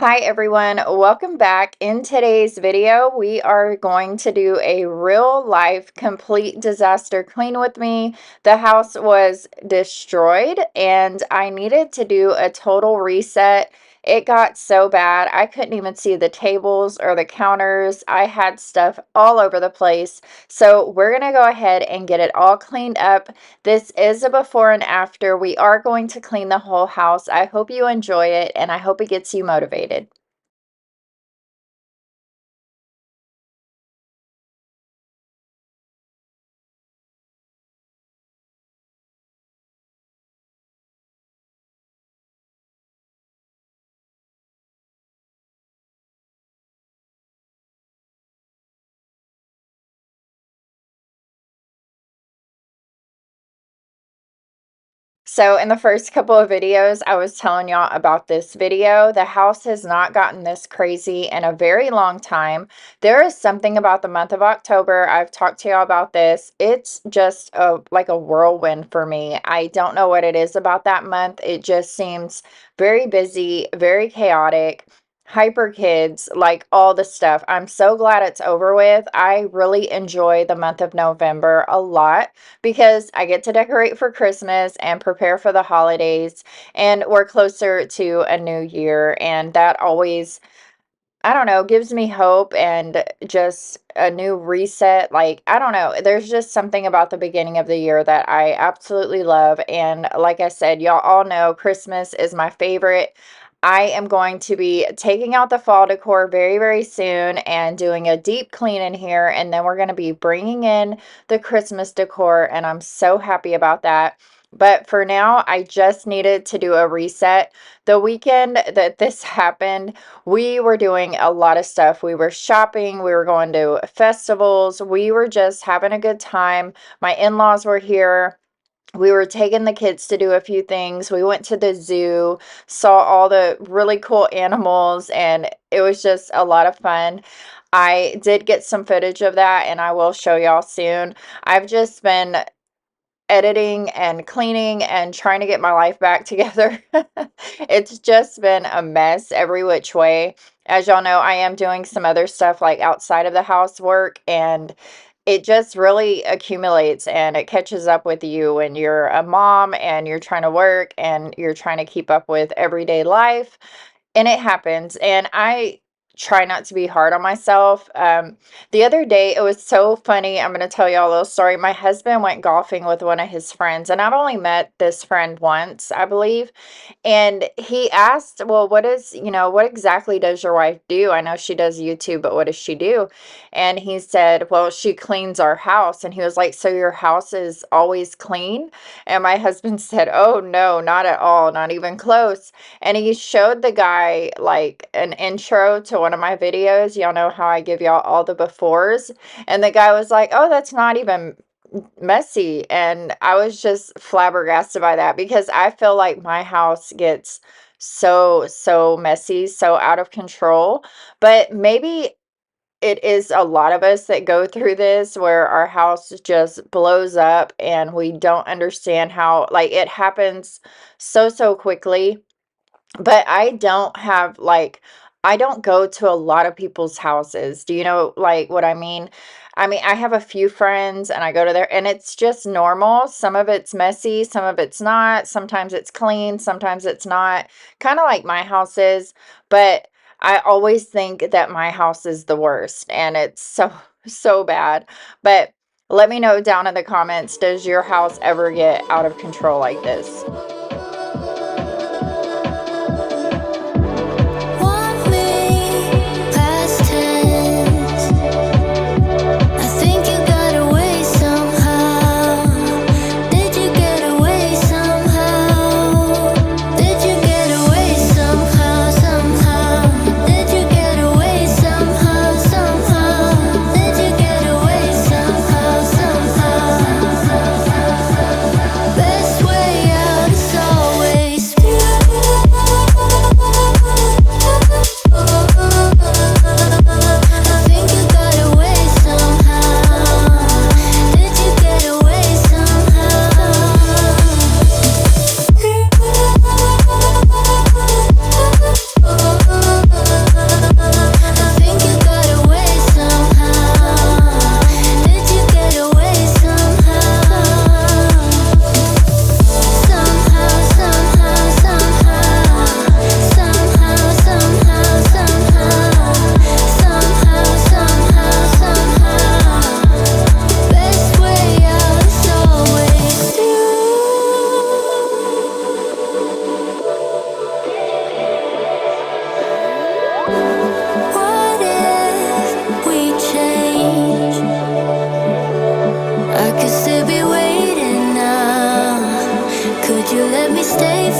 Hi everyone, welcome back. In today's video, we are going to do a real life complete disaster clean with me. The house was destroyed and I needed to do a total reset. It got so bad, I couldn't even see the tables or the counters. I had stuff all over the place. So we're gonna go ahead and get it all cleaned up. This is a before and after. We are going to clean the whole house. I hope you enjoy it and I hope it gets you motivated. So in the first couple of videos, I was telling y'all about this video. The house has not gotten this crazy in a very long time. There is something about the month of October. I've talked to y'all about this. It's just like a whirlwind for me. I don't know what it is about that month. It just seems very busy, very chaotic. Hyper kids, like all the stuff. I'm so glad it's over with. I really enjoy the month of November a lot because I get to decorate for Christmas and prepare for the holidays, and we're closer to a new year, and that always, I don't know, gives me hope and just a new reset. Like, I don't know, there's just something about the beginning of the year that I absolutely love. And like I said, y'all all know Christmas is my favorite. I am going to be taking out the fall decor very, very soon and doing a deep clean in here. And then we're going to be bringing in the Christmas decor. And I'm so happy about that. But for now, I just needed to do a reset. The weekend that this happened, we were doing a lot of stuff. We were shopping, we were going to festivals, we were just having a good time. My in-laws were here. We were taking the kids to do a few things. We went to the zoo, saw all the really cool animals, and it was just a lot of fun. I did get some footage of that, and I will show y'all soon. I've just been editing and cleaning and trying to get my life back together. It's just been a mess every which way. As y'all know, I am doing some other stuff like outside of the housework, and it just really accumulates and it catches up with you when you're a mom and you're trying to work and you're trying to keep up with everyday life, and it happens. And I try not to be hard on myself. The other day, it was so funny. I'm going to tell y'all a little story. My husband went golfing with one of his friends, and I've only met this friend once, I believe. And he asked, well, what exactly does your wife do? I know she does YouTube, but what does she do? And he said, well, she cleans our house. And he was like, so your house is always clean? And my husband said, oh, no, not at all, not even close. And he showed the guy like an intro to one of my videos. Y'all know how I give y'all all the befores. And the guy was like, oh, that's not even messy. And I was just flabbergasted by that because I feel like my house gets so messy, so out of control. But maybe it is a lot of us that go through this where our house just blows up and we don't understand how, like, it happens so quickly. But I don't go to a lot of people's houses. Do you know, like, what I mean? I mean, I have a few friends and I go to there and it's just normal. Some of it's messy, some of it's not. Sometimes it's clean, sometimes it's not. Kind of like my house is, but I always think that my house is the worst and it's so bad. But let me know down in the comments, does your house ever get out of control like this? Best way out of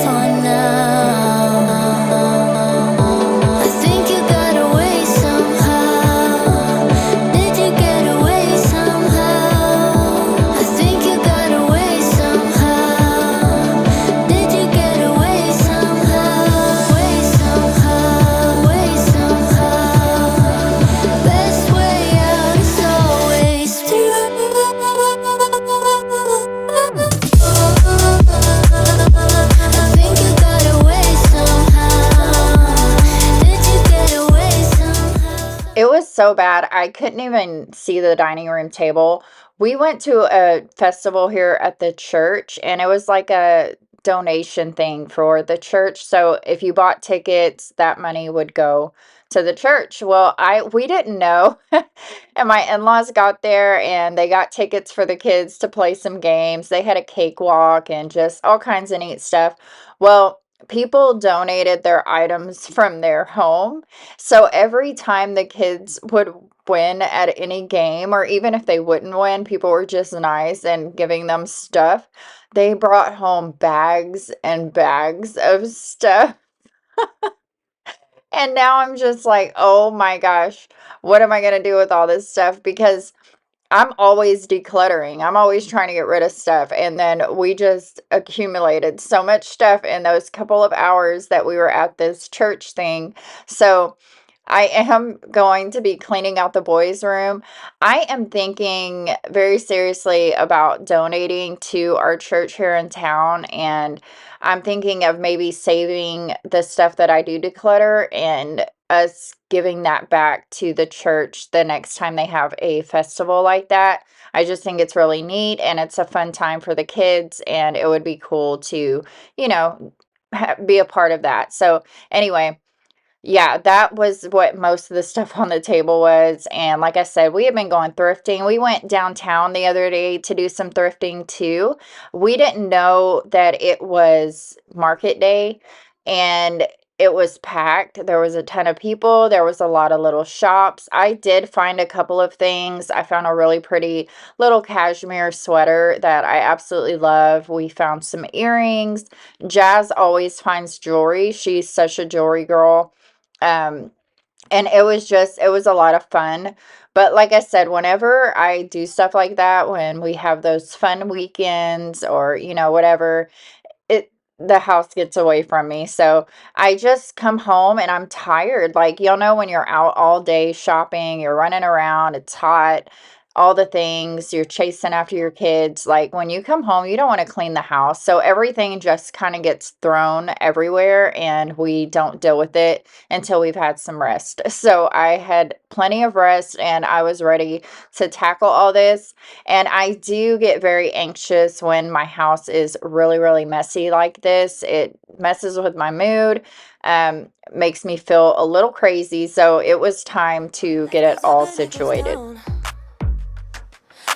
for now. I think you got away somehow. Did you get away somehow? I think you got away somehow. Did you get away somehow? Way somehow, way somehow. Best way out is always through. I think you got away somehow. Did you get away somehow? It was so bad. I couldn't even see the dining room table. We went to a festival here at the church, and it was like a donation thing for the church. So if you bought tickets, that money would go to the church. Well, we didn't know. And my in-laws got there and they got tickets for the kids to play some games. They had a cakewalk and just all kinds of neat stuff. Well, people donated their items from their home, so every time the kids would win at any game, or even if they wouldn't win, people were just nice and giving them stuff. They brought home bags and bags of stuff. And now I'm just like, oh my gosh, what am I going to do with all this stuff? Because I'm always decluttering. I'm always trying to get rid of stuff. And then we just accumulated so much stuff in those couple of hours that we were at this church thing. So I am going to be cleaning out the boys' room. I am thinking very seriously about donating to our church here in town, and I'm thinking of maybe saving the stuff that I do declutter and us giving that back to the church the next time they have a festival like that. I just think it's really neat and it's a fun time for the kids, and it would be cool to, you know, be a part of that. So, anyway, yeah, that was what most of the stuff on the table was. And like I said, we have been going thrifting. We went downtown the other day to do some thrifting too. We didn't know that it was market day and it was packed. There was a ton of people. There was a lot of little shops. I did find a couple of things. I found a really pretty little cashmere sweater that I absolutely love. We found some earrings. Jazz always finds jewelry. She's such a jewelry girl. Um, and it was a lot of fun. But like I said, whenever I do stuff like that, when we have those fun weekends or, whatever, it the house gets away from me. So I just come home and I'm tired. Like, y'all know when you're out all day shopping, you're running around, it's hot, all the things, you're chasing after your kids. Like when you come home, you don't want to clean the house. So everything just kind of gets thrown everywhere and we don't deal with it until we've had some rest. So I had plenty of rest and I was ready to tackle all this. And I do get very anxious when my house is really, really messy like this. It messes with my mood, makes me feel a little crazy. So it was time to get it all situated.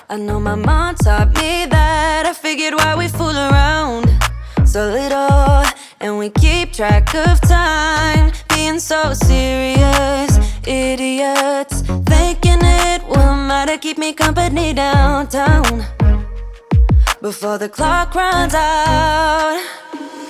I know my mom taught me that. I figured why we fool around so little, and we keep track of time, being so serious, idiots, thinking it will matter, keep me company downtown before the clock runs out.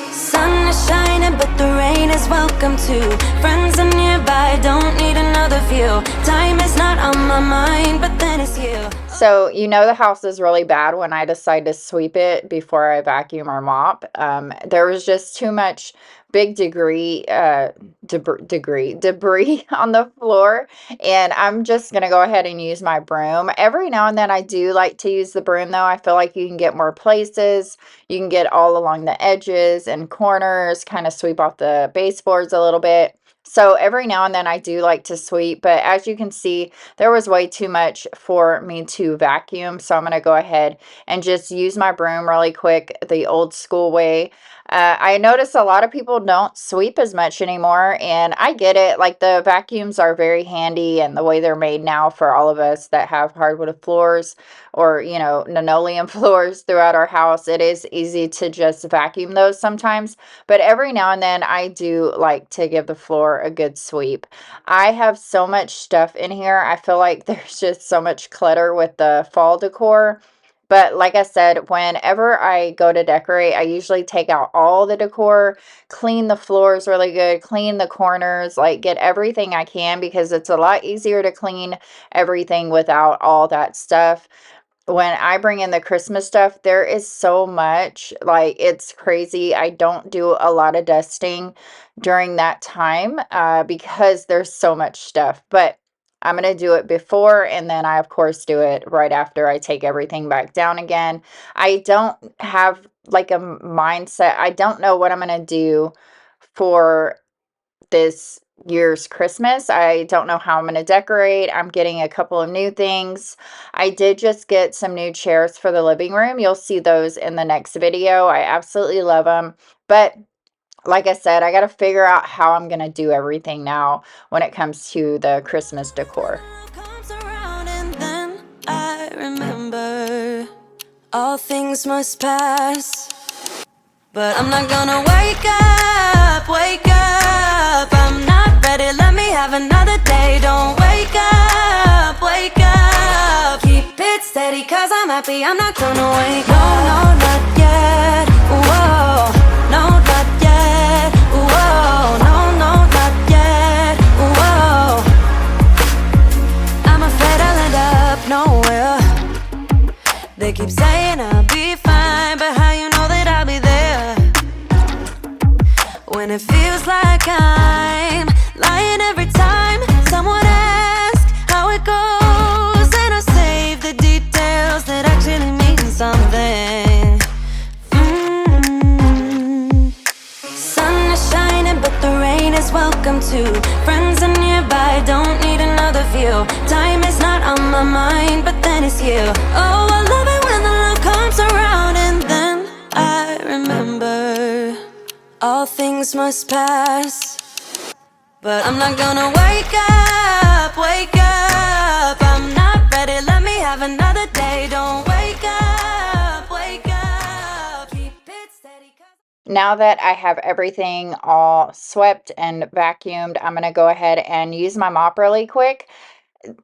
Sun is shining, but the rain is welcome too. Friends are nearby, don't need another view. Time is not on my mind, but then it's you. So, the house is really bad when I decide to sweep it before I vacuum or mop. There was just too much big debris on the floor, and I'm just gonna go ahead and use my broom. Every now and then I do like to use the broom though. I feel like you can get more places. You can get all along the edges and corners, kind of sweep off the baseboards a little bit. So every now and then I do like to sweep, but as you can see, there was way too much for me to vacuum. So I'm going to go ahead and just use my broom really quick, the old school way. I notice a lot of people don't sweep as much anymore, and I get it. Like the vacuums are very handy, and the way they're made now for all of us that have hardwood floors or, linoleum floors throughout our house, it is easy to just vacuum those sometimes. But every now and then I do like to give the floor a good sweep. I have so much stuff in here. I feel like there's just so much clutter with the fall decor But like I said, whenever I go to decorate, I usually take out all the decor, clean the floors really good, clean the corners, like get everything I can because it's a lot easier to clean everything without all that stuff. When I bring in the Christmas stuff, there is so much, like it's crazy. I don't do a lot of dusting during that time because there's so much stuff. But I'm going to do it before, and then I, of course, do it right after I take everything back down again. I don't have like a mindset. I don't know what I'm going to do for this year's Christmas. I don't know how I'm going to decorate. I'm getting a couple of new things. I did just get some new chairs for the living room. You'll see those in the next video. I absolutely love them. But like I said, I got to figure out how I'm going to do everything now when it comes to the Christmas decor. Comes around and then I remember all things must pass. But I'm not gonna wake up, wake up. I'm not ready, let me have another day. Don't wake up, wake up. Keep it steady, cause I'm happy, I'm not gonna wake up. No, no, not yet, whoa. No, not yet, whoa. No, no, not yet, whoa. I'm afraid I'll end up nowhere. They keep saying I'll be fine, but how you know that I'll be there when it feels like I'm lying every time someone asks how it goes, and I save the details that actually mean something. Sun is shining, but the rain is welcome too. Friends are nearby, don't need another view. Time is not on my mind, but then it's you. Oh, I love it when the love comes around, and then I remember all things must pass. But I'm not gonna wake up, wake up. I'm not ready, let me have another day. Don't wake up, wake up. Keep it steady, Now that I have everything all swept and vacuumed, I'm going to go ahead and use my mop really quick.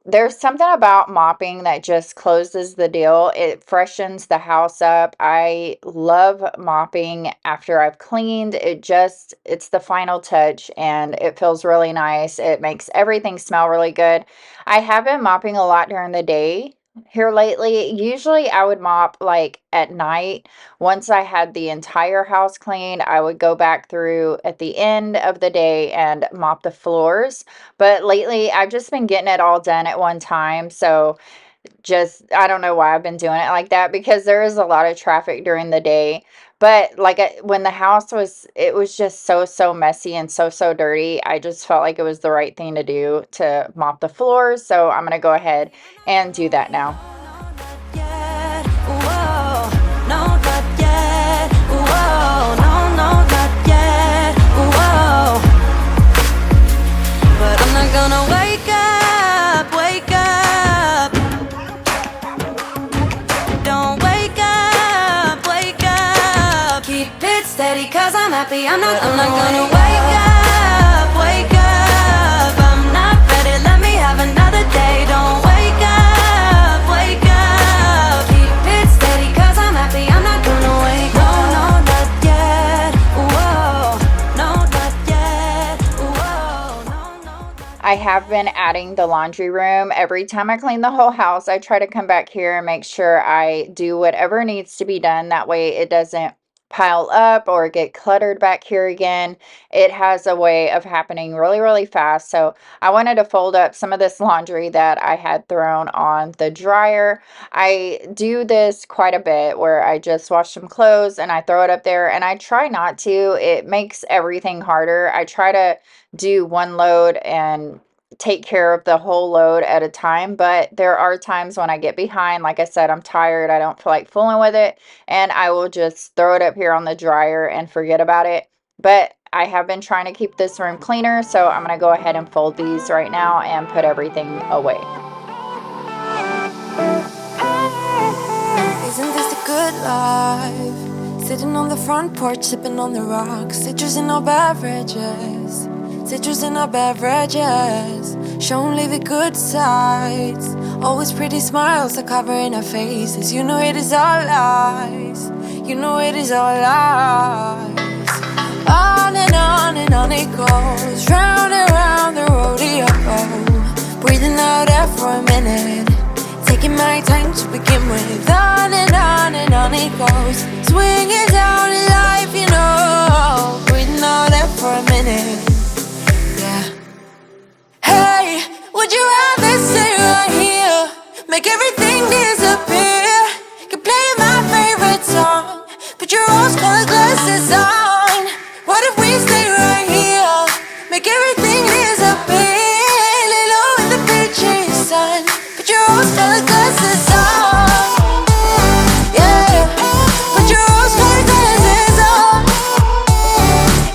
There's something about mopping that just closes the deal. It freshens the house up. I love mopping after I've cleaned. It's the final touch and it feels really nice. It makes everything smell really good. I have been mopping a lot during the day here lately. Usually I would mop like at night. Once I had the entire house cleaned, I would go back through at the end of the day and mop the floors. But lately, I've just been getting it all done at one time. So I don't know why I've been doing it like that because there is a lot of traffic during the day. But like when the house it was just so messy and so dirty. I just felt like it was the right thing to do to mop the floors. So I'm going to go ahead and do that now. Gonna wake up, wake up. Don't wake up, wake up. Keep it steady, cause I'm happy, I'm not gonna wake up, wake up. I'm not ready, let me have another day. Don't wake up, wake up. Keep it steady, cause I'm happy, I'm not gonna wake up. No, no, not yet, whoa. No, not yet, whoa. No, no. I have been adding the laundry room. Every time I clean the whole house, I try to come back here and make sure I do whatever needs to be done. That way it doesn't pile up or get cluttered back here again. It has a way of happening really fast. So I wanted to fold up some of this laundry that I had thrown on the dryer. I do this quite a bit where I just wash some clothes and I throw it up there, and I try not to. It makes everything harder. I try to do one load and take care of the whole load at a time, but there are times when I get behind. Like I said, I'm tired, I don't feel like fooling with it, and I will just throw it up here on the dryer and forget about it. But I have been trying to keep this room cleaner, so I'm going to go ahead and fold these right now and put everything away. Isn't this a good life? Sitting on the front porch, sipping on the rocks, citrus in our beverages. citrus in our beverages, show only the good sides. Always pretty smiles are covering our faces. You know it is all lies. You know it is all lies. On and on it goes, round and round the rodeo. Breathing out air for a minute, taking my time to begin with. On and on it goes, swinging down in life, you know. Breathing out air for a minute, yeah. Hey, would you rather stay right here, make everything disappear? Can play my favorite song, put your rose-colored glasses on. What if we stay right here, make everything disappear? Lay low in the beaching sun, put your rose-colored glasses on. Yeah, put your rose-colored glasses on.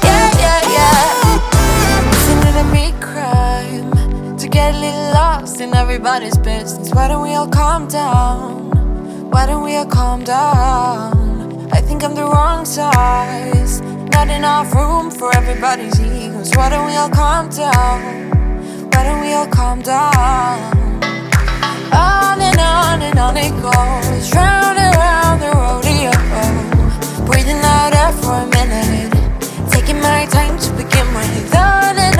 Yeah, yeah, yeah. Isn't it a meat crime to get a little lost in everybody's business? Why don't we all calm down? Why don't we all calm down? I think I'm the wrong size, not enough room for everybody's egos. Why don't we all calm down? Why don't we all calm down? And on it goes, round and round the rodeo. Breathing out air for a minute, taking my time to begin with. On and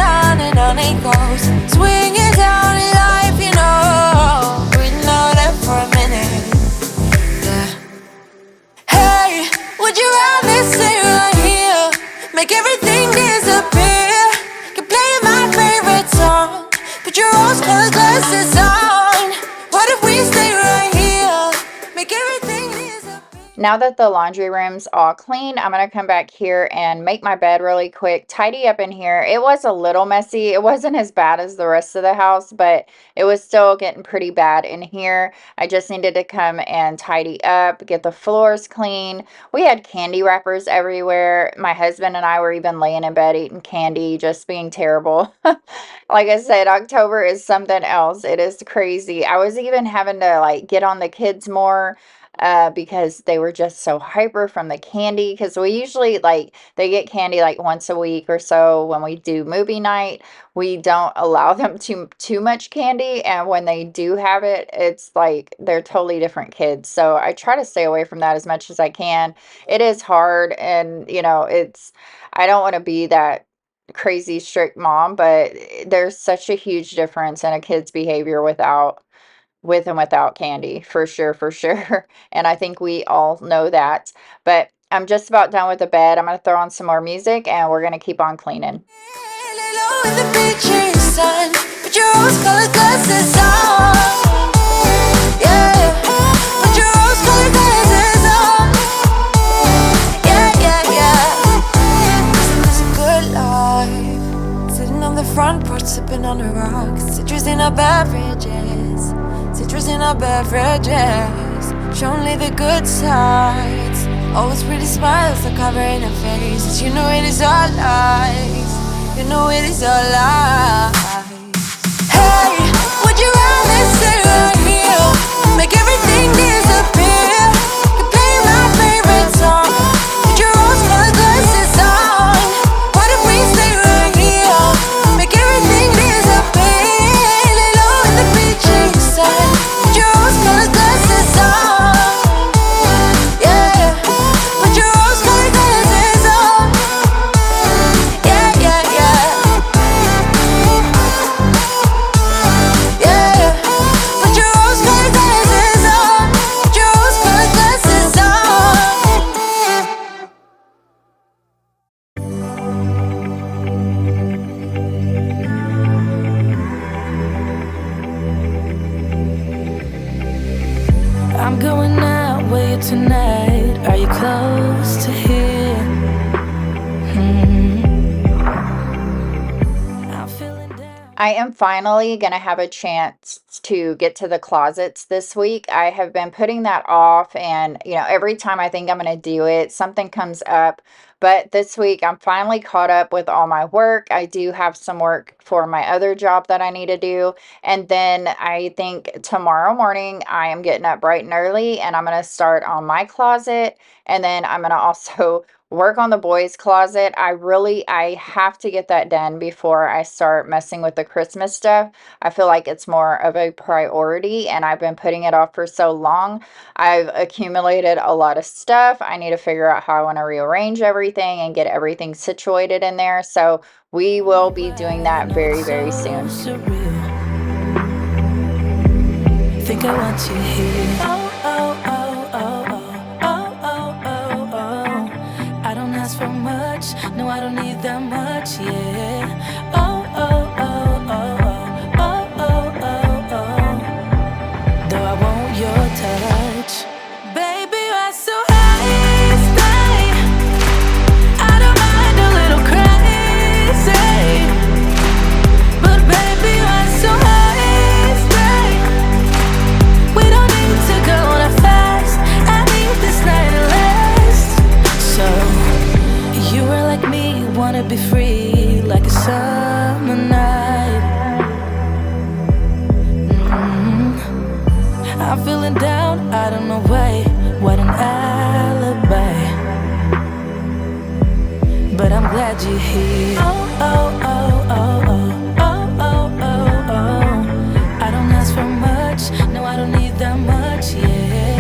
on it goes, swinging down in life, you know. Breathing out air for a minute, yeah. Hey, would you rather stay right here, make everything disappear? Can play my favorite song, put your rose-colored glasses on. What if we stay right here, make everything disappear? Now that the laundry room's all clean, I'm going to come back here and make my bed really quick, tidy up in here. It was a little messy. It wasn't as bad as the rest of the house, but it was still getting pretty bad in here. I just needed to come and tidy up, get the floors clean. We had candy wrappers everywhere. My husband and I were even laying in bed eating candy, just being terrible. Like I said, October is something else. It is crazy. I was even having to like get on the kids more because they were just so hyper from the candy. Because we usually like they get candy like once a week or so when we do movie night. We don't allow them too much candy, and when they do have it, it's like they're totally different kids. So I try to stay away from that as much as I can. It is hard, and it's I don't want to be that crazy strict mom, but there's such a huge difference in a kid's behavior with and without candy, for sure, for sure. And I think we all know that. But I'm just about done with the bed. I'm going to throw on some more music and we're going to keep on cleaning. Lay low in the beaching sun, put your rose-colored glasses on. Yeah, put your rose-colored glasses on. Yeah, yeah, yeah. It's a good life, sitting on the front porch, sipping on a rock. Citrus in our beverages, citrus in our beverages. Show only the good sides. Always pretty smiles are covering our faces. You know it is all lies. You know it is all lies. Hey, would you rather stay right here, make everything disappear? Can play my favorite song, put your rose-colored glasses on. What if we stay right here, make everything disappear? Lay low in the beaching sun, put your rose-colored glasses on. Yeah, put your rose-colored glasses on. Yeah, yeah, yeah. Yeah, put your rose-colored glasses on. Put your rose-colored glasses on. I'm going out with you tonight. Are you close to here? I'm feeling down. I am finally going to have a chance to get to the closets this week. I have been putting that off, and every time I think I'm going to do it, something comes up. But this week, I'm finally caught up with all my work. I do have some work for my other job that I need to do. And then I think tomorrow morning, I am getting up bright and early, and I'm going to start on my closet. And then I'm going to also work on the boys' closet. I have to get that done before I start messing with the Christmas stuff. I feel like it's more of a priority, and I've been putting it off for so long. I've accumulated a lot of stuff. I need to figure out how I want to rearrange everything and get everything situated in there. So we will be doing that very, very soon. Think I want you here. Oh, oh, oh, oh, oh, oh, oh, oh. I don't ask for much, no, I don't need that much, yeah. Oh, oh, oh, oh, oh, oh, oh, oh. Though I want your touch, baby, you're so high, stay. I don't mind a little crazy, but baby, you're so high. Wanna be free like a summer night. I'm feeling down, I don't know why. What an alibi. But I'm glad you're here. Oh, oh, oh, oh, oh, oh, oh, oh, oh. I don't ask for much, no, I don't need that much, yeah.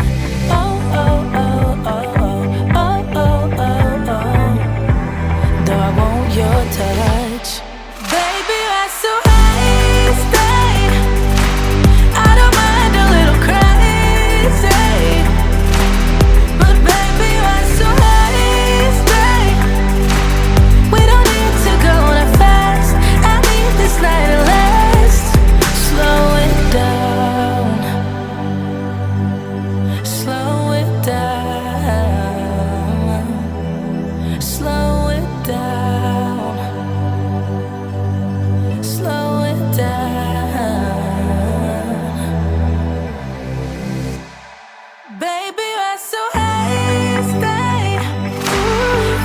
Oh, oh, oh, oh, oh, oh, oh, oh, oh. Though I want your touch, baby, you're so high, stay. I don't mind a little crazy, but baby, you're so high, stay. We don't need to go that fast. I need this night to last. Slow it down, slow it down, slow it down, slow it down. Baby, you're so high, stay.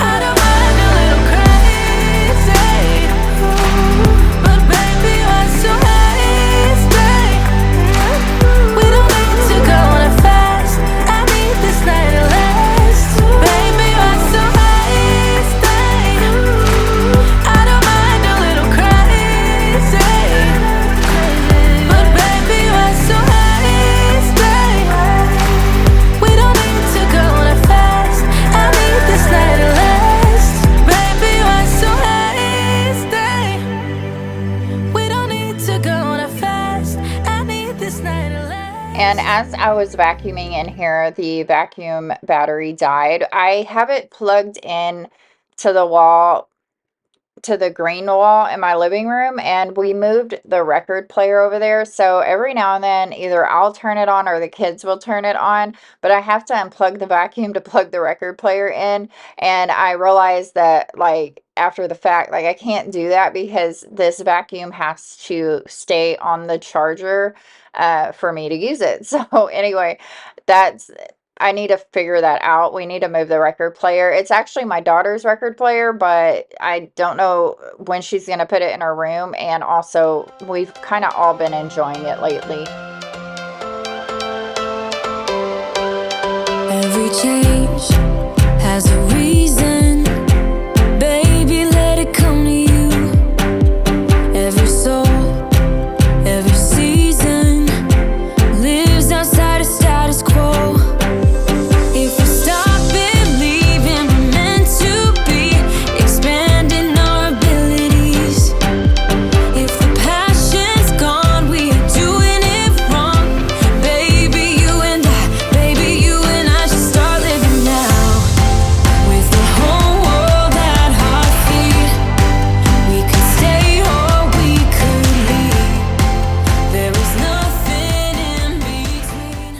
I don't mind a little crazy, but baby, you're so high, stay. We don't need to go that fast. I need this night to last. Baby, you're so high, stay. I don't mind a little crazy, but baby, you're so high, stay. We don't need to go that fast. I need this night to last. Baby, you're so high, stay. We don't need to go that fast. I need this night to last. And as I was vacuuming in here, the vacuum battery died. I have it plugged in to the wall, to the green wall in my living room, and we moved the record player over there. So every now and then either I'll turn it on or the kids will turn it on, but I have to unplug the vacuum to plug the record player in. And I realized that, like, after the fact, like, I can't do that because this vacuum has to stay on the charger for me to use it. So anyway, that's I need to figure that out. We need to move the record player. It's actually my daughter's record player, but I don't know when she's going to put it in her room. And also, we've kind of all been enjoying it lately. Every change has a reason. Baby, let it come to you. Every soul, every season lives outside of status quo. If we stop believing we're meant to be, expanding our abilities. If the passion's gone, we are doing it wrong. Baby, you and I should start living now. With the whole world at our feet, we could stay or we could leave. There is nothing in between.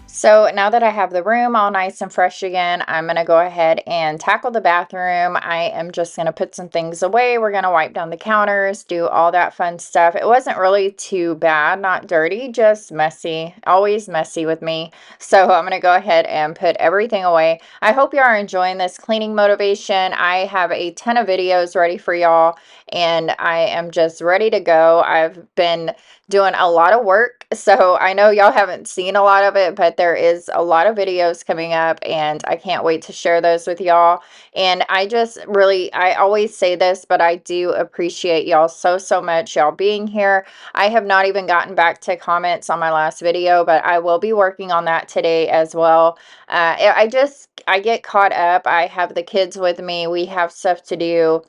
So now that I have the room all nice and fresh again, I'm going to go ahead and tackle the bathroom. I am just going to put some things away. We're going to wipe down the counters, do all that fun stuff. It wasn't really too bad, not dirty, just messy. Always messy with me. So I'm going to go ahead and put everything away. I hope you are enjoying this cleaning motivation. I have a ton of videos ready for y'all, and I am just ready to go. I've been doing a lot of work, so I know y'all haven't seen a lot of it, but there there is a lot of videos coming up, and I can't wait to share those with y'all. And I just really, I always say this, but I do appreciate y'all so much, y'all being here. I have not even gotten back to comments on my last video, but I will be working on that today as well. I get caught up. I have the kids with me. We have stuff to do.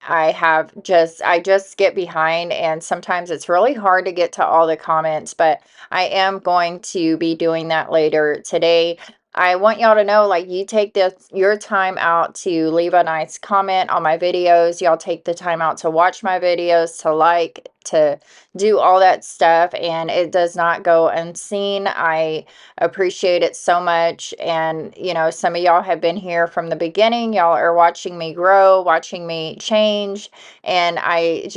I just get behind, and sometimes it's really hard to get to all the comments, but I am going to be doing that later today. I want y'all to know, like, you take your time out to leave a nice comment on my videos. Y'all take the time out to watch my videos, to like, to do all that stuff, and it does not go unseen. I appreciate it so much. And some of y'all have been here from the beginning. Y'all are watching me grow, watching me change, and I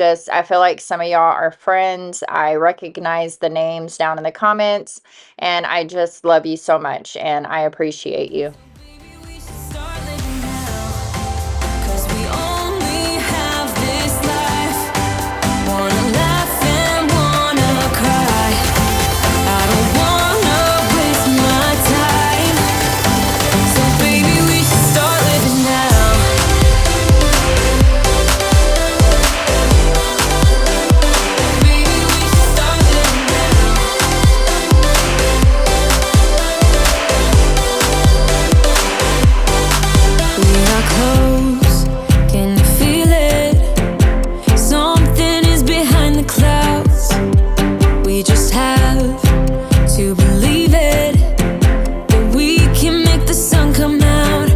feel like some of y'all are friends. I recognize the names down in the comments, and I just love you so much, and I appreciate you. Baby, we should start living now, 'cause we only have this life. Wanna laugh and wanna cry. I don't wanna waste my time. So baby, we should start living now. Baby, we should start living now. We are close, can you feel it? Something is behind the clouds. We just have to believe it, that we can make the sun come out.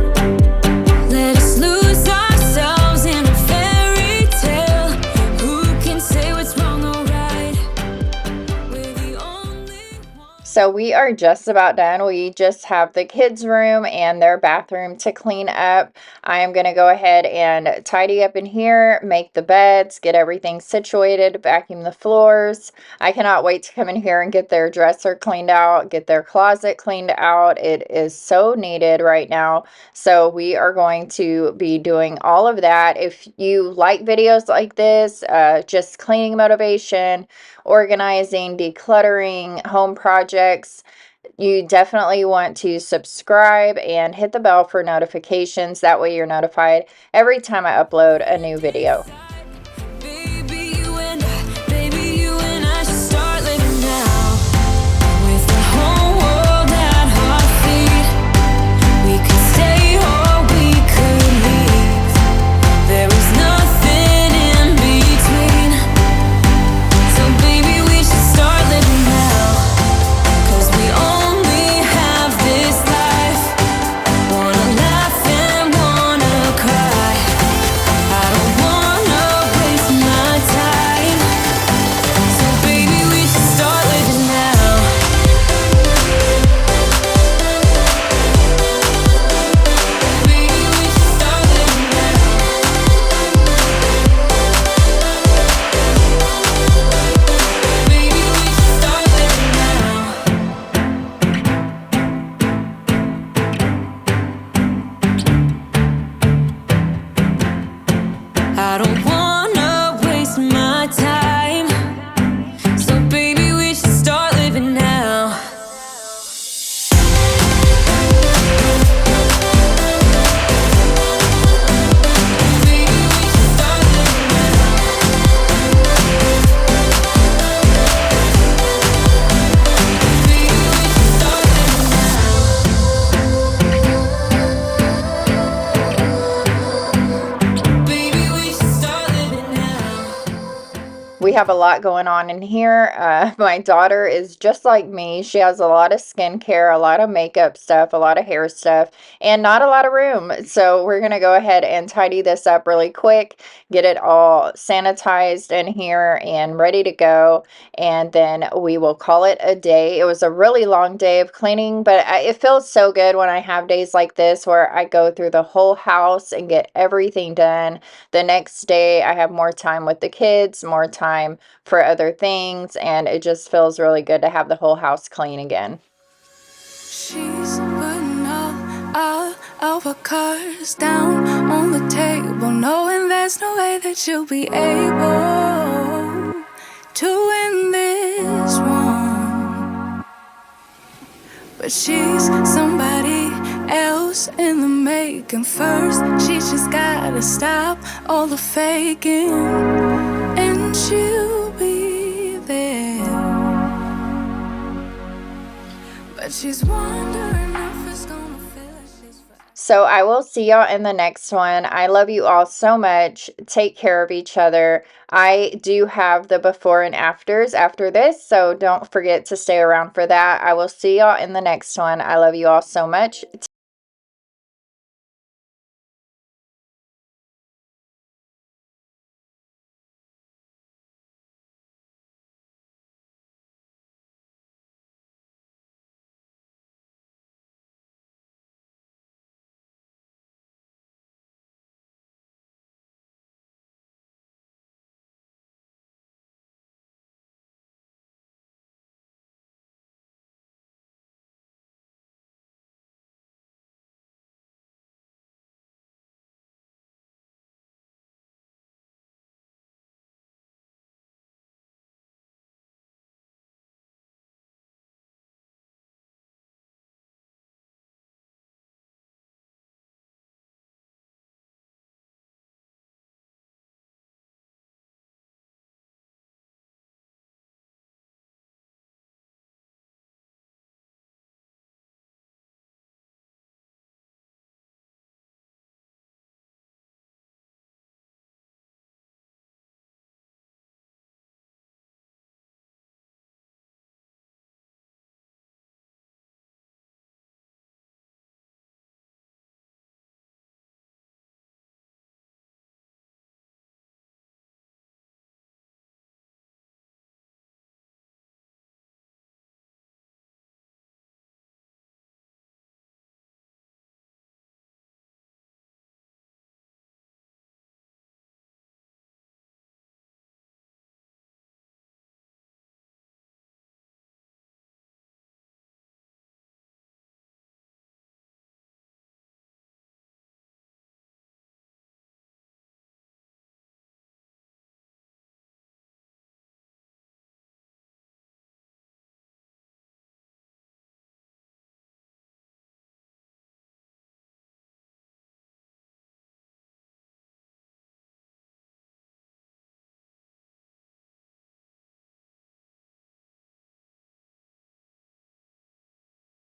Let us lose ourselves in a fairy tale. Who can say what's wrong or right? We're the only ones. So we are just about done. We just have the kids' room and their bathroom to clean up. I am going to go ahead and tidy up in here, make the beds, get everything situated, vacuum the floors. I cannot wait to come in here and get their dresser cleaned out, get their closet cleaned out. It is so needed right now. So we are going to be doing all of that. If you like videos like this, just cleaning motivation, organizing, decluttering, home projects, you definitely want to subscribe and hit the bell for notifications. That way you're notified every time I upload a new video. Baby, you and I should start living now. With the whole world at our feet, we could stay or we could leave. There is nothing in between. So baby, we should start living now, 'cause we only have this life. Wanna laugh and wanna cry. I don't wanna waste my time. So baby, we should start living now. Baby, we should start living now. Baby, we should start living now. I don't wanna waste my time. So baby, we should start living now. Baby, we should start living now. Baby, we should start living now. Baby, we should start living now. We have a lot going on in here. My daughter is just like me. She has a lot of skincare, a lot of makeup stuff, a lot of hair stuff, and not a lot of room. So we're going to go ahead and tidy this up really quick, get it all sanitized in here and ready to go. And then we will call it a day. It was a really long day of cleaning, but it feels so good when I have days like this where I go through the whole house and get everything done. The next day, I have more time with the kids, more time for other things, and it just feels really good to have the whole house clean again. She's putting all of our cards down on the table, knowing there's no way that you'll be able to win this one. but she's somebody else in the making. First, she just gotta stop all the faking, and she'll be there. But she's wondering if it's gonna feel like she's So I will see y'all in the next one. I love you all so much. Take care of each other. I do have the before and afters after this, so don't forget to stay around for that. I will see y'all in the next one. I love you all so much.